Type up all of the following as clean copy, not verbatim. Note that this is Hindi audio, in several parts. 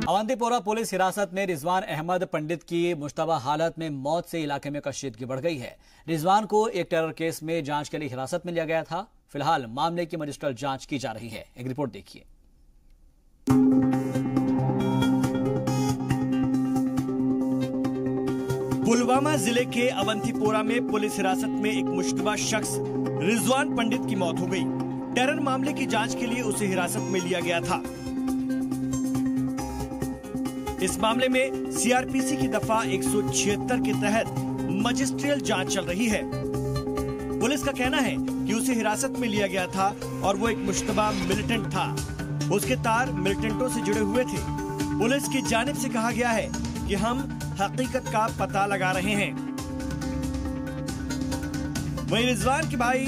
अवंतीपोरा पुलिस हिरासत में रिजवान अहमद पंडित की मुश्तबा हालत में मौत से इलाके में कशीदगी बढ़ गई है। रिजवान को एक टेरर केस में जांच के लिए हिरासत में लिया गया था। फिलहाल मामले की मजिस्ट्रेट जांच की जा रही है। एक रिपोर्ट देखिए। पुलवामा जिले के अवंतीपोरा में पुलिस हिरासत में एक मुश्तबा शख्स रिजवान पंडित की मौत हो गई। टेरर मामले की जांच के लिए उसे हिरासत में लिया गया था। इस मामले में सीआरपीसी की दफा 176 के तहत मजिस्ट्रियल जांच चल रही है। पुलिस का कहना है कि उसे हिरासत में लिया गया था और वो एक मुश्तबा मिलिटेंट था। उसके तार मिलिटेंटों से जुड़े हुए थे। पुलिस की जानिब से कहा गया है कि हम हकीकत का पता लगा रहे हैं। वहीं रिजवान के भाई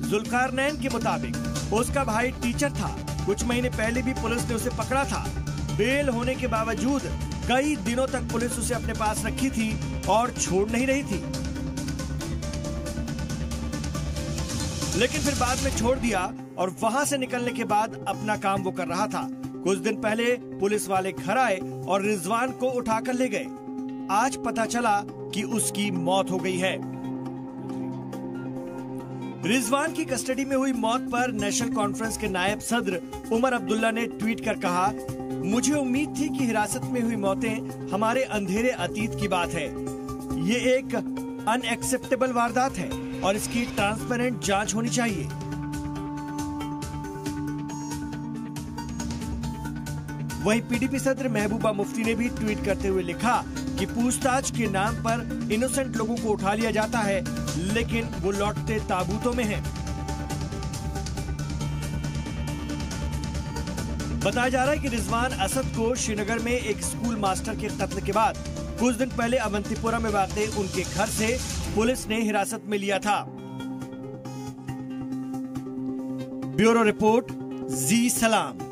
जुल्कारनैन के मुताबिक उसका भाई टीचर था। कुछ महीने पहले भी पुलिस ने उसे पकड़ा था। बेल होने के बावजूद कई दिनों तक पुलिस उसे अपने पास रखी थी और छोड़ नहीं रही थी, लेकिन फिर बाद में छोड़ दिया और वहां से निकलने के बाद अपना काम वो कर रहा था। कुछ दिन पहले पुलिस वाले घर आए और रिजवान को उठाकर ले गए। आज पता चला कि उसकी मौत हो गई है। रिजवान की कस्टडी में हुई मौत पर नेशनल कॉन्फ्रेंस के नायब सदर उमर अब्दुल्ला ने ट्वीट कर कहा, मुझे उम्मीद थी कि हिरासत में हुई मौतें हमारे अंधेरे अतीत की बात है। ये एक अनएक्सेप्टेबल वारदात है और इसकी ट्रांसपेरेंट जांच होनी चाहिए। वहीं पीडीपी सदर महबूबा मुफ्ती ने भी ट्वीट करते हुए लिखा कि पूछताछ के नाम पर इनोसेंट लोगों को उठा लिया जाता है, लेकिन वो लौटते ताबूतों में हैं। बताया जा रहा है कि रिजवान असद को श्रीनगर में एक स्कूल मास्टर के कत्ल के बाद कुछ दिन पहले अवंतीपोरा में वाक़ई उनके घर से पुलिस ने हिरासत में लिया था। ब्यूरो रिपोर्ट, जी सलाम।